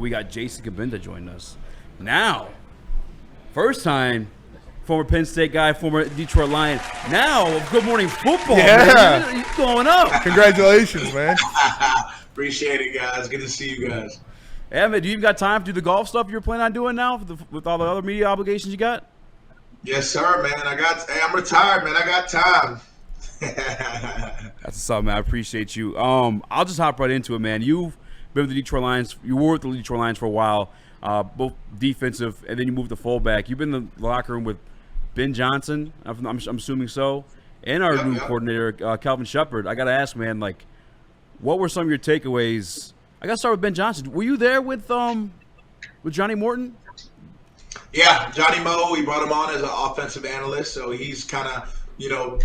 we got Jason Cabinda joining us. Now, first time, former Penn State guy, former Detroit Lion. Now, Good Morning Football. Man. He's going up. Congratulations, man. Appreciate it, guys. Good to see you guys. Yeah, man, do you even got time to do the golf stuff you're planning on doing now with all the other media obligations you got? Yes, sir, man. I'm retired, man. I got time. That's what's up, man. I appreciate you. I'll just hop right into it, man. You've been with the Detroit Lions. You were with the Detroit Lions for a while, both defensive, and then you moved to fullback. You've been in the locker room with Ben Johnson, I'm assuming so, and our new coordinator, Calvin Shepard. I got to ask, man, like, what were some of your takeaways? I got to start with Ben Johnson. Were you there with Johnny Morton? Yeah, Johnny Mo, we brought him on as an offensive analyst, so he's kind of,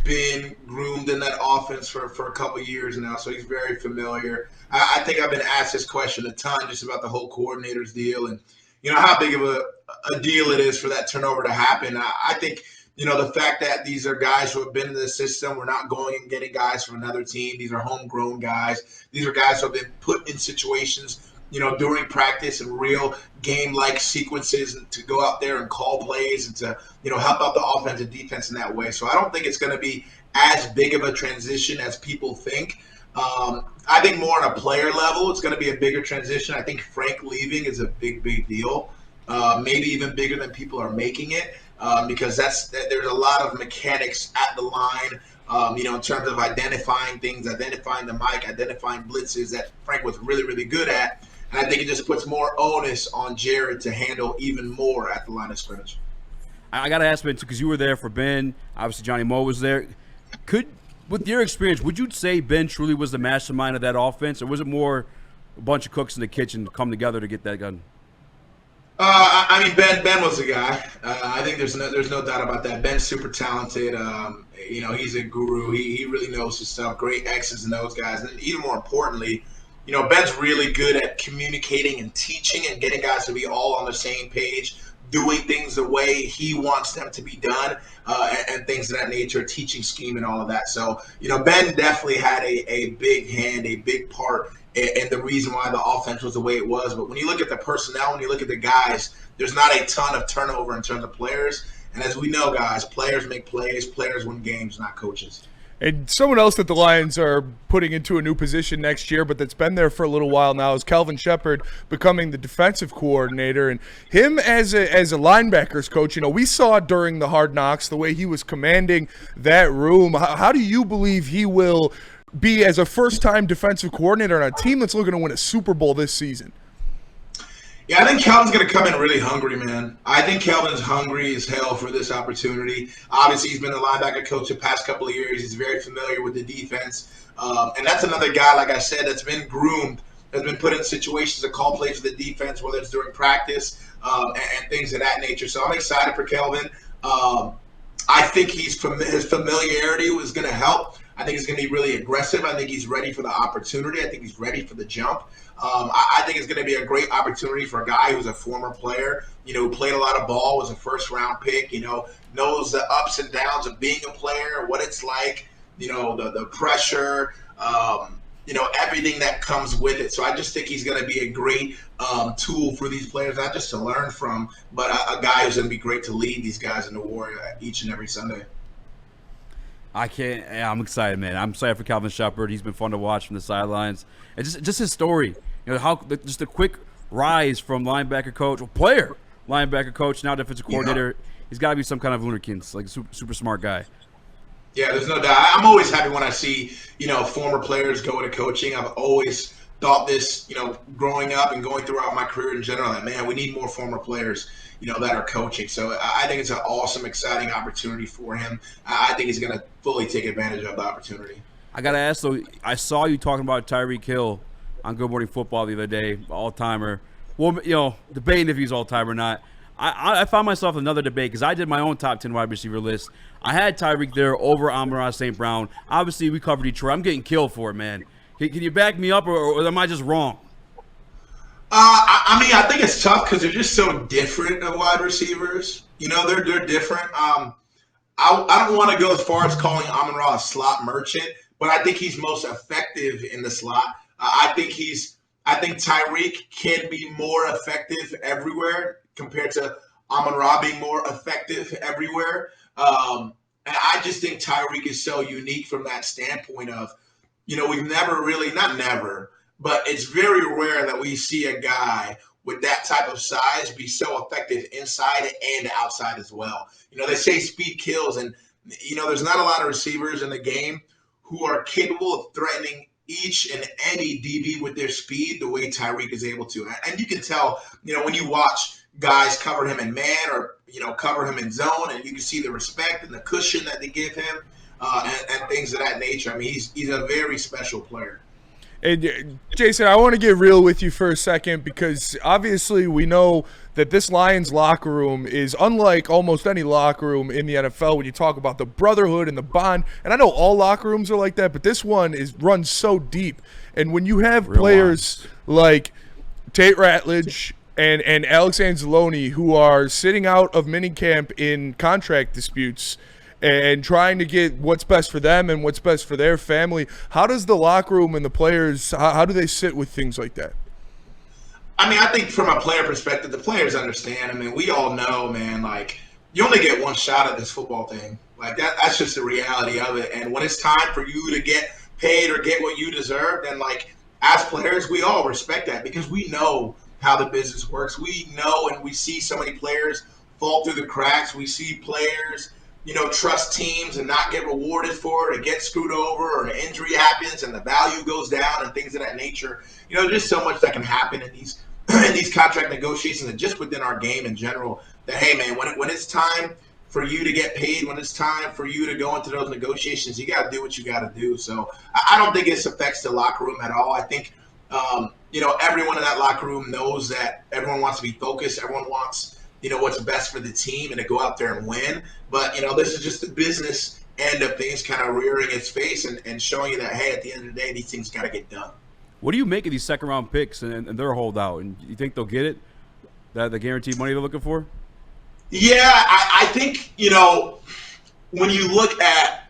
been groomed in that offense for a couple of years now, so he's very familiar. I think I've been asked this question a ton just about the whole coordinators deal and, how big of a deal it is for that turnover to happen. I think, the fact that these are guys who have been in the system, we're not going and getting guys from another team. These are homegrown guys. These are guys who have been put in situations, during practice and real game-like sequences and to go out there and call plays and to, help out the offense and defense in that way. So I don't think it's going to be as big of a transition as people think. I think more on a player level, it's going to be a bigger transition. I think Frank leaving is a big, big deal, maybe even bigger than people are making it, because there's a lot of mechanics at the line, in terms of identifying things, identifying the mic, identifying blitzes that Frank was really, really good at. And I think it just puts more onus on Jared to handle even more at the line of scrimmage. I got to ask, Ben, because you were there for Ben. Obviously, Johnny Moe was there. With your experience, would you say Ben truly was the mastermind of that offense, or was it more a bunch of cooks in the kitchen come together to get that done? Ben was the guy. I think there's no doubt about that. Ben's super talented. He's a guru. He really knows his stuff. Great X's and O's guys. And even more importantly, Ben's really good at communicating and teaching and getting guys to be all on the same page, doing things the way he wants them to be done, and things of that nature, teaching scheme and all of that. So, Ben definitely had a big hand, a big part in the reason why the offense was the way it was. But when you look at the personnel, when you look at the guys, there's not a ton of turnover in terms of players. And as we know, guys, players make plays, players win games, not coaches. And someone else that the Lions are putting into a new position next year, but that's been there for a little while now, is Calvin Shepard becoming the defensive coordinator. And him as a linebackers coach, we saw during the Hard Knocks the way he was commanding that room. How do you believe he will be as a first-time defensive coordinator on a team that's looking to win a Super Bowl this season? Yeah, I think Calvin's going to come in really hungry, man. I think Calvin's hungry as hell for this opportunity. Obviously, he's been a linebacker coach the past couple of years. He's very familiar with the defense. And that's another guy, like I said, that's been groomed, has been put in situations to call plays for the defense, whether it's during practice and things of that nature. So I'm excited for Calvin. I think his familiarity was going to help. I think he's going to be really aggressive. I think he's ready for the opportunity. I think he's ready for the jump. I think it's going to be a great opportunity for a guy who's a former player, who played a lot of ball, was a first-round pick, knows the ups and downs of being a player, what it's like, the pressure, everything that comes with it. So I just think he's going to be a great tool for these players, not just to learn from, but a guy who's going to be great to lead these guys in the war each and every Sunday. I'm excited, man. I'm excited for Calvin Shepard. He's been fun to watch from the sidelines. And just his story, just a quick rise from linebacker coach, linebacker coach, now defensive coordinator. Yeah. He's got to be some kind of wunderkind, like a super smart guy. Yeah, there's no doubt. I'm always happy when I see, former players go into coaching. I've always thought this, growing up and going throughout my career in general, that, man, we need more former players, that are coaching. So I think it's an awesome, exciting opportunity for him. I think he's going to fully take advantage of the opportunity. I got to ask, though, I saw you talking about Tyreek Hill on Good Morning Football the other day, all-timer. Well, debating if he's all-time or not. I found myself in another debate because I did my own top 10 wide receiver list. I had Tyreek there over Amon-Ra St. Brown. Obviously, we covered Detroit. I'm getting killed for it, man. Can you back me up, or am I just wrong? I think it's tough because they're just so different of wide receivers. They're different. I don't want to go as far as calling Amon-Ra a slot merchant, but I think he's most effective in the slot. I think he's I think Tyreek can be more effective everywhere compared to Amon-Ra being more effective everywhere. And I just think Tyreek is so unique from that standpoint of, we've never really, not never, but it's very rare that we see a guy with that type of size be so effective inside and outside as well. They say speed kills, and, there's not a lot of receivers in the game who are capable of threatening each and any DB with their speed the way Tyreek is able to. And you can tell, when you watch guys cover him in man or, cover him in zone, and you can see the respect and the cushion that they give him and things of that nature. I mean, he's a very special player. And Jason, I want to get real with you for a second, because obviously we know that this Lions locker room is unlike almost any locker room in the NFL when you talk about the brotherhood and the bond. And I know all locker rooms are like that, but this one runs so deep. And when you have players like Tate Ratledge and Alex Anzalone, who are sitting out of minicamp in contract disputes and trying to get what's best for them and what's best for their family, how does the locker room and the players, how do they sit with things like that? I mean, I think from a player perspective, the players understand. I mean, we all know, man, like, you only get one shot at this football thing. Like, that's just the reality of it. And when it's time for you to get paid or get what you deserve, then, like, as players, we all respect that, because we know how the business works. We know, and we see so many players fall through the cracks. We see players, trust teams and not get rewarded for it, or get screwed over, or an injury happens and the value goes down and things of that nature. There's so much that can happen in these contract negotiations and just within our game in general, that, hey, man, when it's time for you to get paid, when it's time for you to go into those negotiations, you got to do what you got to do. So I don't think this affects the locker room at all. I think, everyone in that locker room knows that everyone wants to be focused. Everyone wants, what's best for the team and to go out there and win. But, this is just the business end of things kind of rearing its face and showing you that, hey, at the end of the day, these things got to get done. What do you make of these second-round picks and their holdout? And you think they'll get it, the guaranteed money they're looking for? Yeah, I think, when you look at,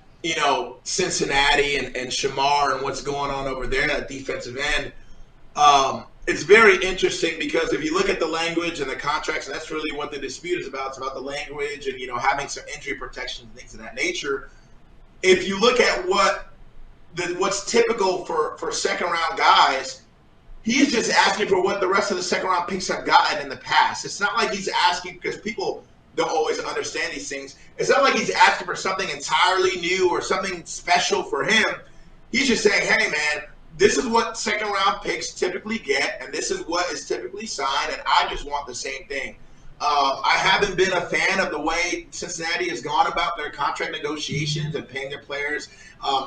Cincinnati and Shamar and what's going on over there at defensive end, it's very interesting, because if you look at the language and the contracts, and that's really what the dispute is about. It's about the language and, having some injury protection and things of that nature. If you look at what's typical for second-round guys, he's just asking for what the rest of the second-round picks have gotten in the past. It's not like he's asking, because people don't always understand these things. It's not like he's asking for something entirely new or something special for him. He's just saying, hey, man, this is what second-round picks typically get, and this is what is typically signed, and I just want the same thing. I haven't been a fan of the way Cincinnati has gone about their contract negotiations and paying their players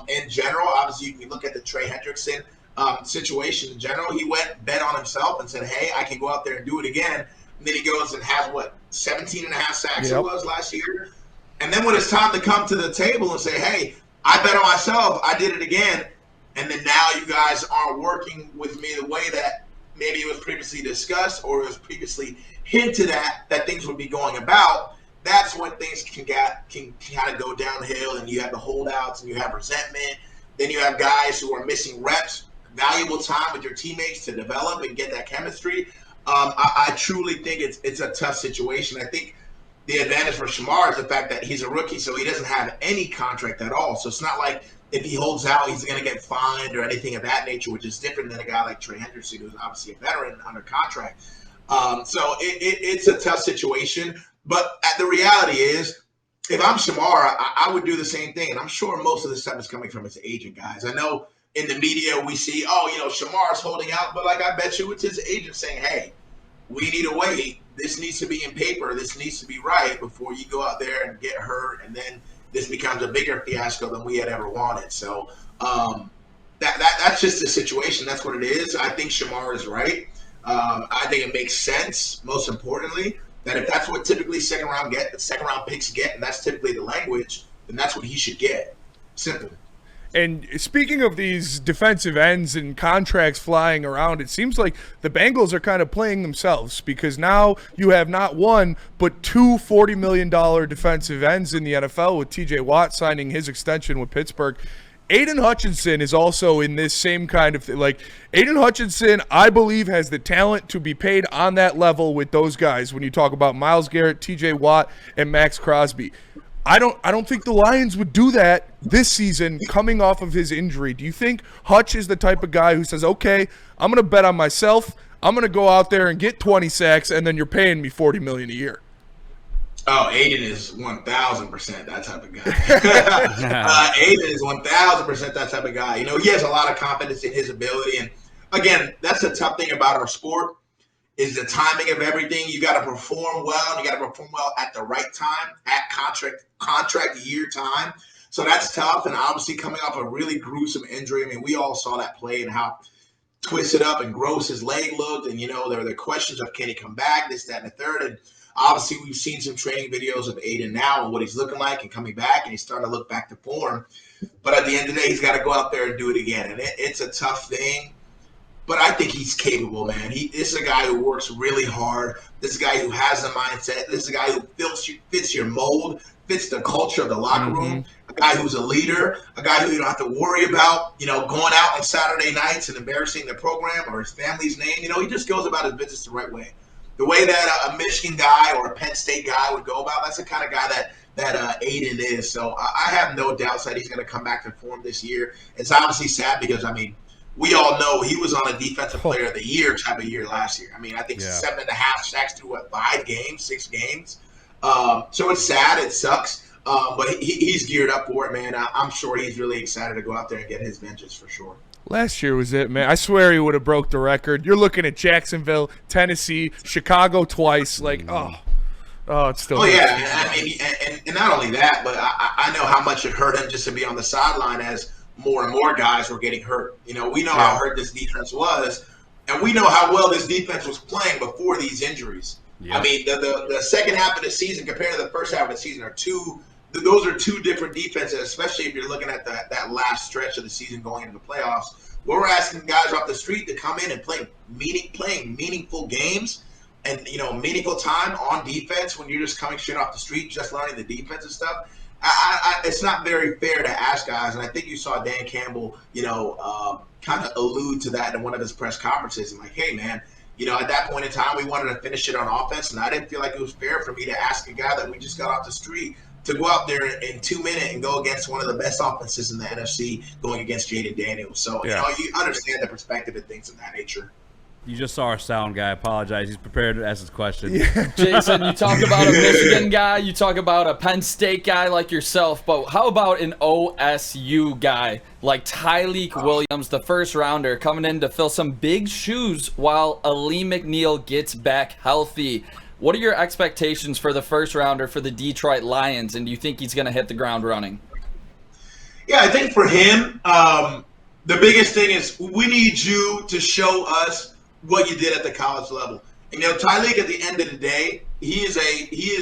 in general. Obviously, you can look at the Trey Hendrickson situation in general. He bet on himself and said, hey, I can go out there and do it again. And then he goes and has, 17 and a half sacks it was last year. And then when it's time to come to the table and say, hey, I bet on myself, I did it again, and then now you guys aren't working with me the way that maybe it was previously discussed or it was previously hinted at that things would be going about, that's when things can kind of go downhill, and you have the holdouts and you have resentment. Then you have guys who are missing reps, valuable time with your teammates to develop and get that chemistry. I truly think it's a tough situation. I think the advantage for Shamar is the fact that he's a rookie, so he doesn't have any contract at all. So it's not like if he holds out, he's going to get fined or anything of that nature, which is different than a guy like Trey Hendrickson, who's obviously a veteran under contract. So it's a tough situation. But the reality is, if I'm Shamar, I would do the same thing. And I'm sure most of this stuff is coming from his agent, guys. I know in the media we see, Shamar's holding out. But I bet you it's his agent saying, hey, we need to wait. This needs to be in paper. This needs to be right before you go out there and get hurt. And then this becomes a bigger fiasco than we had ever wanted. So that's just the situation. That's what it is. I think Shamar is right. I think it makes sense, most importantly, that if that's what typically second round picks get, and that's typically the language, then that's what he should get. Simple. And speaking of these defensive ends and contracts flying around, it seems like the Bengals are kind of playing themselves, because now you have not one but two $40 million defensive ends in the NFL, with TJ Watt signing his extension with Pittsburgh. Aiden Hutchinson is also in this same kind of thing. Like, Aiden Hutchinson, I believe, has the talent to be paid on that level with those guys when you talk about Myles Garrett, TJ Watt, and Max Crosby. I don't think the Lions would do that this season coming off of his injury. Do you think Hutch is the type of guy who says, okay, I'm going to bet on myself, I'm going to go out there and get 20 sacks, and then you're paying me $40 million a year? Oh, Aiden is 1,000% that type of guy. Aiden is 1,000% that type of guy. You know, he has a lot of confidence in his ability. And, again, that's the tough thing about our sport is the timing of everything. You got to perform well, and you got to perform well at the right time, at contract year time. So that's tough. And obviously coming off a really gruesome injury, I mean, we all saw that play and how twisted up and gross his leg looked. And, you know, there were the questions of can he come back, this, that, and the third. And obviously we've seen some training videos of Aiden now and what he's looking like and coming back, and he's starting to look back to form. But at the end of the day, he's got to go out there and do it again. And it's a tough thing. But I think he's capable, man. This is a guy who works really hard. This is a guy who has the mindset. This is a guy who fits your mold, fits the culture of the locker room, a guy who's a leader, a guy who you don't have to worry about, you know, going out on Saturday nights and embarrassing the program or his family's name. You know, he just goes about his business the right way. The way that a Michigan guy or a Penn State guy would go about, that's the kind of guy that Aiden is. So I have no doubts that he's going to come back to form this year. It's obviously sad because, I mean, we all know he was on a defensive player of the year type of year last year. I mean, I think 7.5 sacks through 6 games. So it's sad. It sucks. But he's geared up for it, man. I'm sure he's really excited to go out there and get his vengeance for sure. Last year was it, man. I swear he would have broke the record. You're looking at Jacksonville, Tennessee, Chicago twice. Like, it's still. Oh, yeah. I mean, and not only that, but I know how much it hurt him just to be on the sideline as more and more guys were getting hurt. You know, we know how hurt this defense was, and we know how well this defense was playing before these injuries. Yeah. I mean, the second half of the season compared to the first half of the season those are two different defenses, especially if you're looking at that last stretch of the season going into the playoffs, where we're asking guys off the street to come in and playing meaningful games and, you know, meaningful time on defense when you're just coming straight off the street, just learning the defensive stuff. It's not very fair to ask guys, and I think you saw Dan Campbell, you know, kind of allude to that in one of his press conferences. I'm like, hey, man, you know, at that point in time, we wanted to finish it on offense, and I didn't feel like it was fair for me to ask a guy that we just got off the street to go out there in 2 minutes and go against one of the best offenses in the NFC going against Jaden Daniels. So, you know, you understand the perspective and things of that nature. You just saw our sound guy. I apologize. He's prepared to ask his question. Yeah. Jason, you talk about a Michigan guy. You talk about a Penn State guy like yourself. But how about an OSU guy like Tyleik Williams, the first rounder, coming in to fill some big shoes while Aleem McNeil gets back healthy? What are your expectations for the first rounder for the Detroit Lions? And do you think he's going to hit the ground running? Yeah, I think for him, the biggest thing is we need you to show us what you did at the college level. And, you know, Tyleik, at the end of the day, he is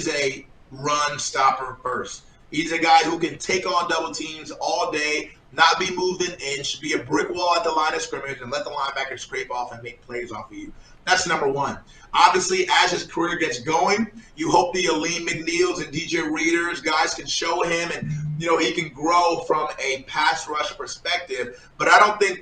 a run stopper first. He's a guy who can take on double teams all day, not be moved an inch, be a brick wall at the line of scrimmage, and let the linebacker scrape off and make plays off of you. That's number one. Obviously, as his career gets going, you hope the Aleem McNeils and DJ Readers guys can show him, and, you know, he can grow from a pass rush perspective. But I don't think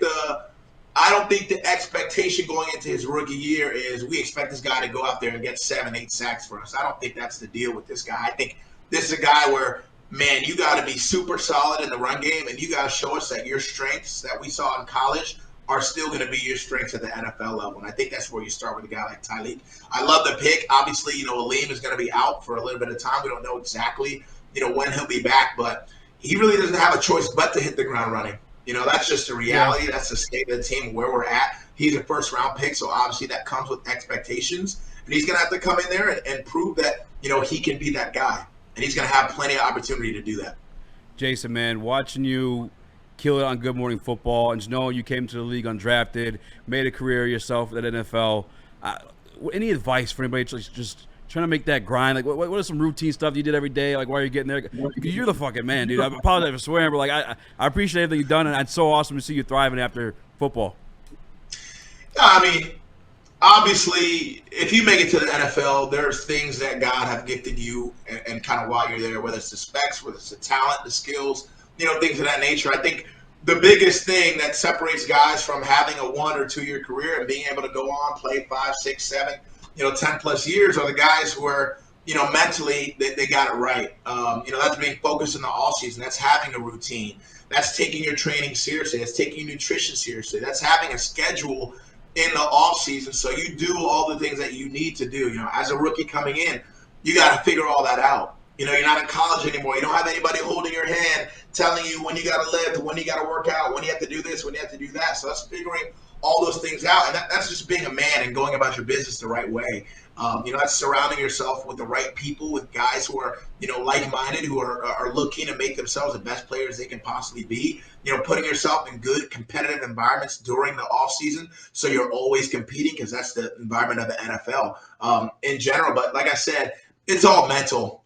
the expectation going into his rookie year is we expect this guy to go out there and get 7-8 sacks for us. I don't think that's the deal with this guy. I think this is a guy where, man, you got to be super solid in the run game, and you got to show us that your strengths that we saw in college are still going to be your strengths at the NFL level. And I think that's where you start with a guy like Tyleik. I love the pick. Obviously, you know, Aleem is going to be out for a little bit of time. We don't know exactly, you know, when he'll be back, but he really doesn't have a choice but to hit the ground running. You know, that's just the reality. Yeah. That's the state of the team where we're at. He's a first-round pick, so obviously that comes with expectations. And he's going to have to come in there and prove that, you know, he can be that guy. And he's going to have plenty of opportunity to do that. Jason, man, watching you kill it on Good Morning Football and just knowing you came to the league undrafted, made a career yourself at NFL, any advice for anybody just trying to make that grind? Like, what are some routine stuff you did every day? Like, why are you getting there? Because you're the fucking man, dude. I apologize for swearing, but, like, I appreciate everything you've done, and it's so awesome to see you thriving after football. I mean, obviously, if you make it to the NFL, there's things that God have gifted you and kind of while you're there, whether it's the specs, whether it's the talent, the skills, you know, things of that nature. I think the biggest thing that separates guys from having a 1 or 2 year career and being able to go on, play 5, 6, 7, 10 plus years are the guys who are, mentally they got it right. That's being focused in the off season. That's having a routine. That's taking your training seriously. That's taking your nutrition seriously. That's having a schedule in the off season so you do all the things that you need to do. As a rookie coming in, you got to figure all that out. You're not in college anymore. You don't have anybody holding your hand, telling you when you got to lift, when you got to work out, when you have to do this, when you have to do that. So that's figuring all those things out. And that's just being a man and going about your business the right way. That's surrounding yourself with the right people, with guys who are, like-minded, who are looking to make themselves the best players they can possibly be. Putting yourself in good competitive environments during the off season so you're always competing, because that's the environment of the NFL in general. But like I said, it's all mental.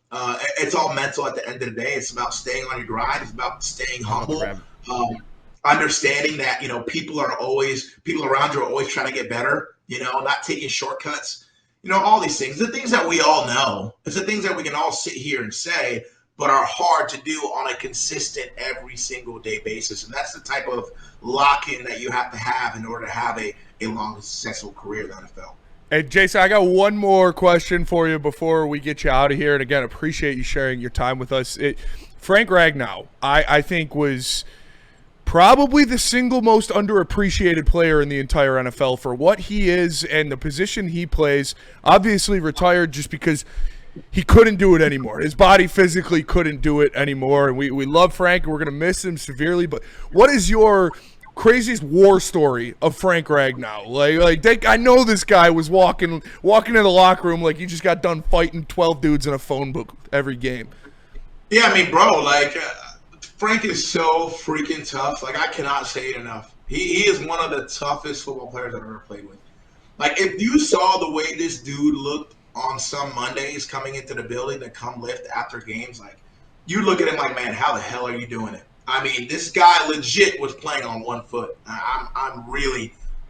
It's all mental at the end of the day. It's about staying on your grind. It's about staying humble. Understanding that, people around you are always trying to get better, not taking shortcuts. All these things, the things that we all know, it's the things that we can all sit here and say, but are hard to do on a consistent every single day basis. And that's the type of lock-in that you have to have in order to have a long, successful career in the NFL. Hey, Jason, I got one more question for you before we get you out of here. And again, appreciate you sharing your time with us. Frank Ragnow, I think, was probably the single most underappreciated player in the entire NFL for what he is and the position he plays. Obviously retired just because he couldn't do it anymore. His body physically couldn't do it anymore. And we love Frank, and we're going to miss him severely. But what is your craziest war story of Frank Ragnow? I know this guy was walking in the locker room like he just got done fighting 12 dudes in a phone book every game. Yeah, I mean, bro, Frank is so freaking tough. I cannot say it enough. He is one of the toughest football players I've ever played with. If you saw the way this dude looked on some Mondays coming into the building to come lift after games, you look at him like, man, how the hell are you doing it? I mean, this guy legit was playing on one foot. I'm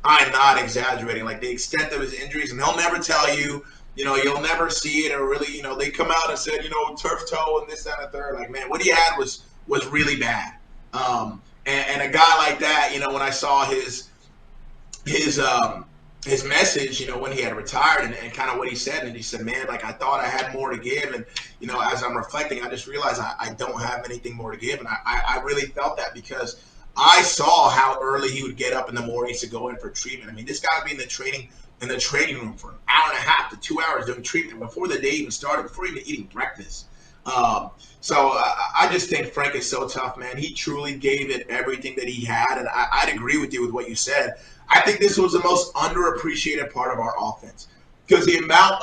not exaggerating. The extent of his injuries, and they'll never tell you, you'll never see it, or really, they come out and said, turf toe and this, that, and the third. Man, what he had was really bad. And a guy like that, when I saw his message, when he had retired and kind of what he said, and he said, man, I thought I had more to give. And, as I'm reflecting, I just realized I don't have anything more to give. And I really felt that because I saw how early he would get up in the mornings to go in for treatment. I mean, this guy would be in the training room for an hour and a half to 2 hours doing treatment before the day even started, before even eating breakfast. So I just think Frank is so tough, man. He truly gave it everything that he had, and I'd agree with you with what you said. I think this was the most underappreciated part of our offense, because the amount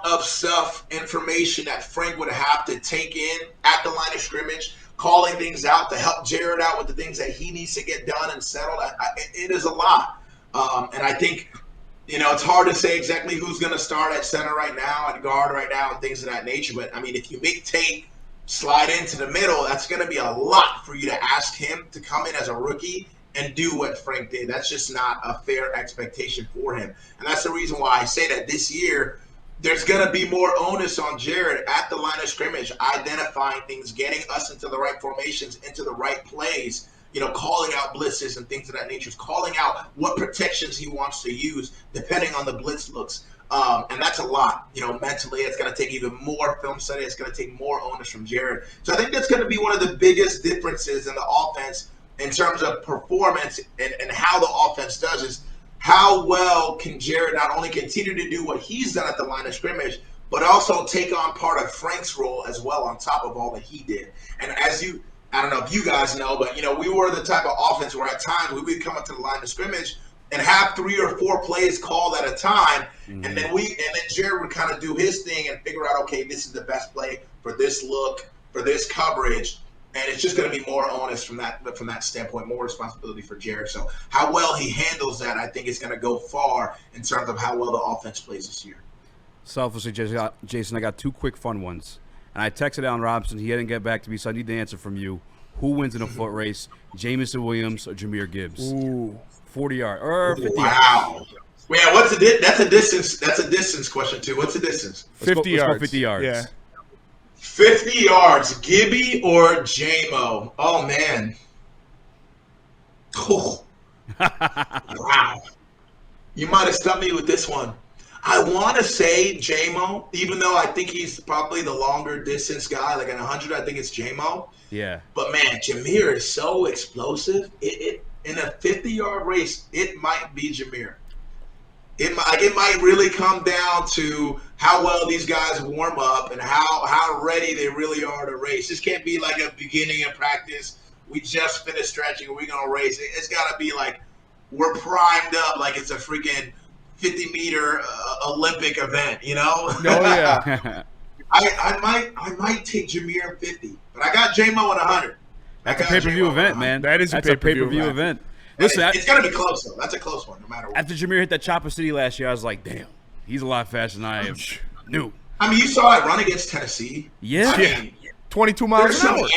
of stuff, information that Frank would have to take in at the line of scrimmage, calling things out to help Jared out with the things that he needs to get done and settled. It is a lot, and I think. It's hard to say exactly who's going to start at center right now, at guard right now, and things of that nature. But, I mean, if you make Tate slide into the middle, that's going to be a lot for you to ask him to come in as a rookie and do what Frank did. That's just not a fair expectation for him. And that's the reason why I say that this year there's going to be more onus on Jared at the line of scrimmage, identifying things, getting us into the right formations, into the right plays, calling out blitzes and things of that nature, calling out what protections he wants to use depending on the blitz looks. And that's a lot. Mentally, it's going to take even more film study. It's going to take more onus from Jared. So I think that's going to be one of the biggest differences in the offense in terms of performance and how the offense does is how well can Jared not only continue to do what he's done at the line of scrimmage, but also take on part of Frank's role as well on top of all that he did. And I don't know if you guys know, but, we were the type of offense where at times we would come up to the line of scrimmage and have 3 or 4 plays called at a time. Mm-hmm. And then Jared would kind of do his thing and figure out, okay, this is the best play for this look, for this coverage. And it's just going to be more onus from that standpoint, more responsibility for Jared. So how well he handles that, I think, is going to go far in terms of how well the offense plays this year. Selfishly, Jason, I got 2 quick fun ones. And I texted Allen Robinson. He didn't get back to me, so I need the answer from you. Who wins in a foot race, Jamison Williams or Jahmyr Gibbs? Ooh. 40 yard or 50 yards. Wow. Well, that's a distance question too. What's the distance? 50 yards. 50 yards. Yeah. 50 yards, Gibby or J-Mo? Oh, man. Oh, wow. You might have stumped me with this one. I want to say J-Mo, even though I think he's probably the longer distance guy. Like at 100, I think it's J-Mo. Yeah. But, man, Jameer is so explosive. In a 50-yard race, it might be Jameer. It might really come down to how well these guys warm up and how ready they really are to race. This can't be like a beginning of practice. We just finished stretching and we're going to race. It's got to be like we're primed up like it's a freaking 50-meter Olympic event, you know? Oh, yeah. I might take Jameer in 50, but I got J-Mo in 100. That's a pay-per-view event, man. That's a pay-per-view event. Listen, it's going to be close, though. That's a close one, no matter what. After Jameer hit that Chopper City last year, I was like, damn, he's a lot faster than I knew. I mean, you saw it run against Tennessee. Yeah. I mean, 22 miles an hour.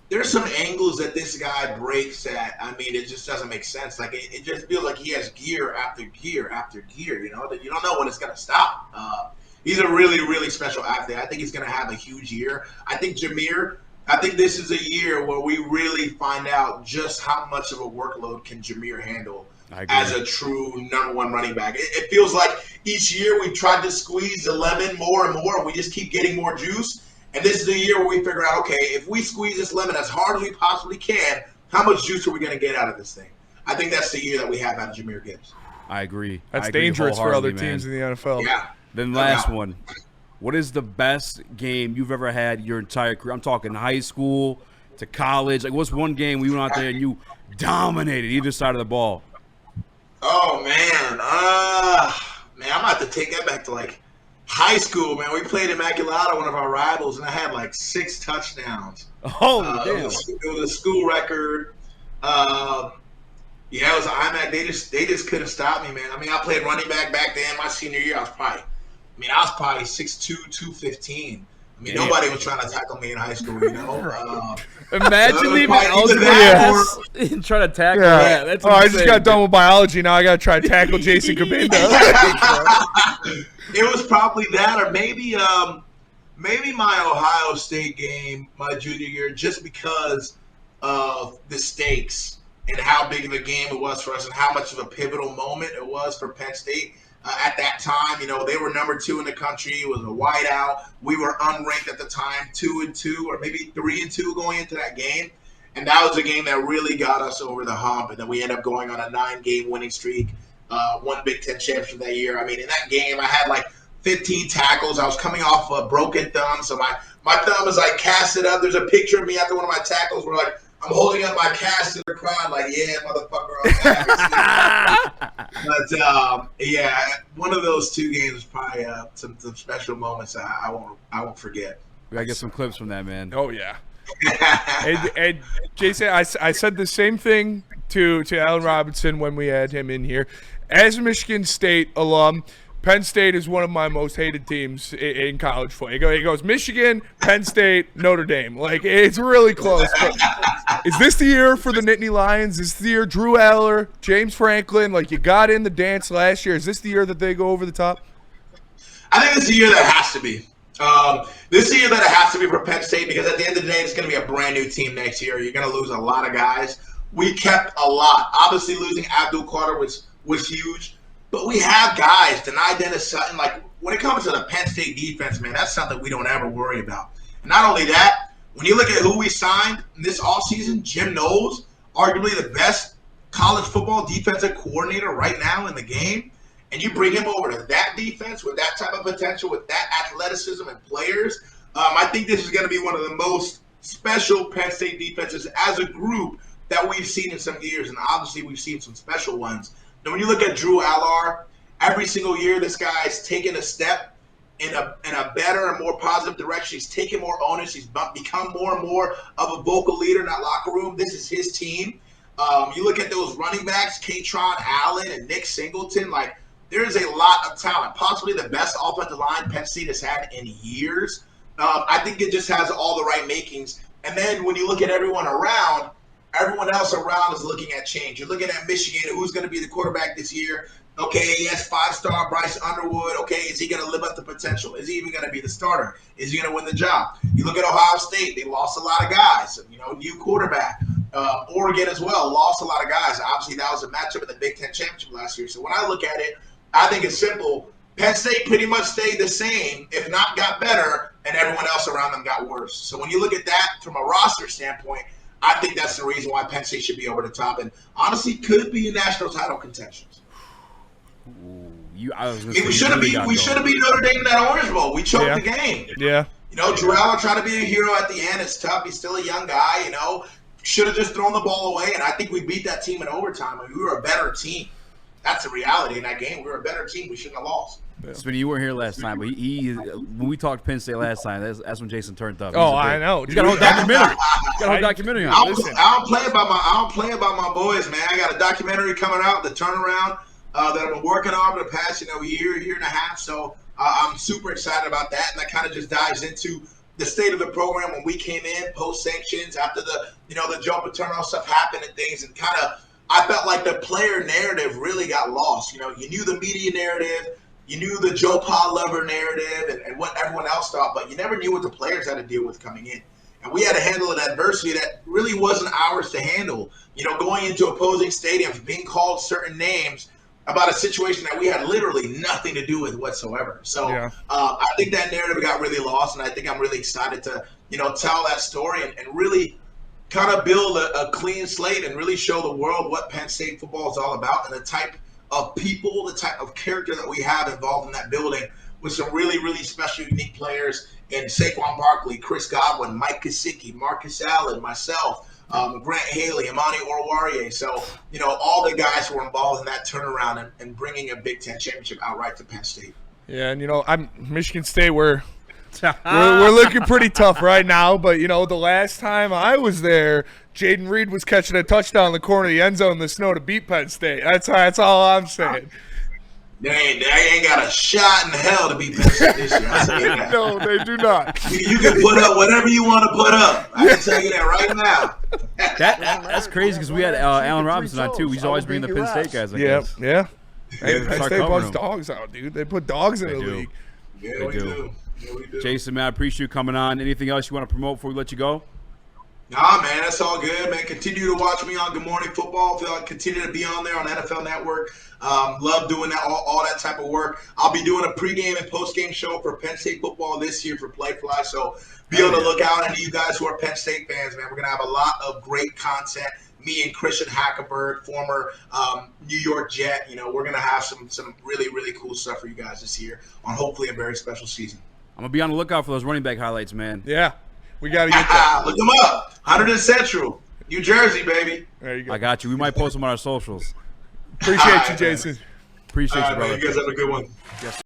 There's some angles that this guy breaks at. I mean, it just doesn't make sense. Like, it just feels like he has gear after gear after gear, you know, that you don't know when it's going to stop. He's a really, really special athlete. I think he's going to have a huge year. I think this is a year where we really find out just how much of a workload can Jameer handle as a true number one running back. It feels like each year we tried to squeeze the lemon more and more, and we just keep getting more juice. And this is the year where we figure out, okay, if we squeeze this lemon as hard as we possibly can, how much juice are we going to get out of this thing? I think that's the year that we have out of Jameer Gibbs. I agree. That's dangerous for other teams in the NFL. Yeah. Then last one. What is the best game you've ever had your entire career? I'm talking high school to college. Like, what's one game where you went out there and you dominated either side of the ball? Oh, man. Man, I'm about to take that back to, like, high school, man. We played Immaculata, one of our rivals, and I had, like, 6 touchdowns. Oh, damn. It was a school record. Yeah, it was an IMAC. They just couldn't stop me, man. I mean, I played running back then. My senior year, I was probably 6'2", 215. I mean, nobody was trying to tackle me in high school, you know? Imagine leaving algebra and trying to tackle that. That's I just got done with biology. Now I got to try to tackle Jason Cabinda. It was probably that, or maybe my Ohio State game my junior year, just because of the stakes and how big of a game it was for us and how much of a pivotal moment it was for Penn State. At that time, you know, they were number 2 in the country. It was a whiteout. We were unranked at the time, 2-2, or maybe 3-2 going into that game. And that was a game that really got us over the hump. And then we ended up going on a 9-game winning streak, won Big Ten championship that year. I mean, in that game, I had like 15 tackles. I was coming off a broken thumb, so my thumb is like casted up. There's a picture of me after one of my tackles where like I'm holding up my cast to the crowd, like, yeah, motherfucker. But yeah, one of those 2 games was probably some special moments I won't forget. We gotta get some clips from that, man. Oh yeah. and Jason, I said the same thing to Allen Robinson when we had him in here. As a Michigan State alum, Penn State is one of my most hated teams in college football. It goes Michigan, Penn State, Notre Dame. Like, it's really close. But is this the year for the Nittany Lions? Is this the year Drew Aller, James Franklin, like you got in the dance last year? Is this the year that they go over the top? I think it's the year that it has to be. This is the year that it has to be for Penn State, because at the end of the day, it's going to be a brand new team next year. You're going to lose a lot of guys. We kept a lot. Obviously, losing Abdul Carter was huge. But we have guys, Denai Dennis Sutton. Like, when it comes to the Penn State defense, man, that's something we don't ever worry about. And not only that, when you look at who we signed this offseason, Jim Knowles, arguably the best college football defensive coordinator right now in the game, and you bring him over to that defense with that type of potential, with that athleticism and players, I think this is going to be one of the most special Penn State defenses as a group that we've seen in some years. And obviously we've seen some special ones. Now, when you look at Drew Aller, every single year this guy's taken a step in a better and more positive direction. He's taken more onus. He's become more and more of a vocal leader in that locker room. This is his team. You look at those running backs, Katron Allen and Nick Singleton. Like, there is a lot of talent, possibly the best offensive line Penn State has had in years. I think it just has all the right makings. And then when you look at everyone else around is looking at change. You're looking at Michigan, who's going to be the quarterback this year. Okay, he has 5-star Bryce Underwood. Okay, is he going to live up to potential? Is he even going to be the starter? Is he going to win the job? You look at Ohio State; they lost a lot of guys. New quarterback. Oregon as well lost a lot of guys. Obviously, that was a matchup in the Big Ten championship last year. So when I look at it, I think it's simple. Penn State pretty much stayed the same, if not got better, and everyone else around them got worse. So when you look at that from a roster standpoint, I think that's the reason why Penn State should be over the top, and honestly could be in national title contention. We should have beat Notre Dame in that Orange Bowl. We choked the game. Yeah. Geraldo trying to be a hero at the end. It's tough. He's still a young guy. Should have just thrown the ball away, and I think we beat that team in overtime. We were a better team. That's the reality in that game. We were a better team. We shouldn't have lost. Yeah. Smitty, you weren't here last time, but when we talked Penn State last time, that's when Jason turned up. I know. He's got a whole documentary. On. I don't play about my boys, man. I got a documentary coming out, the turnaround that I've been working on for the past year and a half. So I'm super excited about that, and that kind of just dives into the state of the program when we came in post sanctions after the Joe Paterno stuff happened and things, and kind of I felt like the player narrative really got lost. You knew the media narrative, you knew the Joe Pa lover narrative, and what everyone else thought, but you never knew what the players had to deal with coming in. And we had to handle an adversity that really wasn't ours to handle. Going into opposing stadiums, being called certain names about a situation that we had literally nothing to do with whatsoever. So I think that narrative got really lost, and I think I'm really excited to, tell that story and really kind of build a clean slate and really show the world what Penn State football is all about and the type of people, the type of character that we have involved in that building with some really, really special, unique players in Saquon Barkley, Chris Godwin, Mike Gesicki, Marcus Allen, myself, Grant Haley, Ermanni Oruwariye. So, all the guys who were involved in that turnaround and bringing a Big Ten championship outright to Penn State. Yeah, and I'm Michigan State. We're looking pretty tough right now, but the last time I was there, Jaden Reed was catching a touchdown in the corner of the end zone in the snow to beat Penn State. That's all I'm saying. They ain't got a shot in hell to beat Penn State this year. I tell you that. No, they do not. You can put up whatever you want to put up. I can tell you that right now. That's crazy because we had Allen Robinson on too. He's always bringing the Penn State guys. I guess. Yeah. Hey, Penn State puts dogs out, dude. They put dogs in the league. Yeah, we do. Jason, man, I appreciate you coming on. Anything else you want to promote before we let you go? Nah, man, that's all good, man. Continue to watch me on Good Morning Football. Continue to be on there on NFL Network. Love doing that, all that type of work. I'll be doing a pregame and postgame show for Penn State football this year for Playfly. So be on the lookout. And you guys who are Penn State fans, man, we're gonna have a lot of great content. Me and Christian Hackenberg, former New York Jet. We're gonna have some really, really cool stuff for you guys this year on hopefully a very special season. I'm gonna be on the lookout for those running back highlights, man. Yeah. We got to get that. Look them up. 100 Central, New Jersey, baby. There you go. I got you. We might post them on our socials. Appreciate you, Jason. Appreciate you, brother. Man, you guys have a good one. Yes.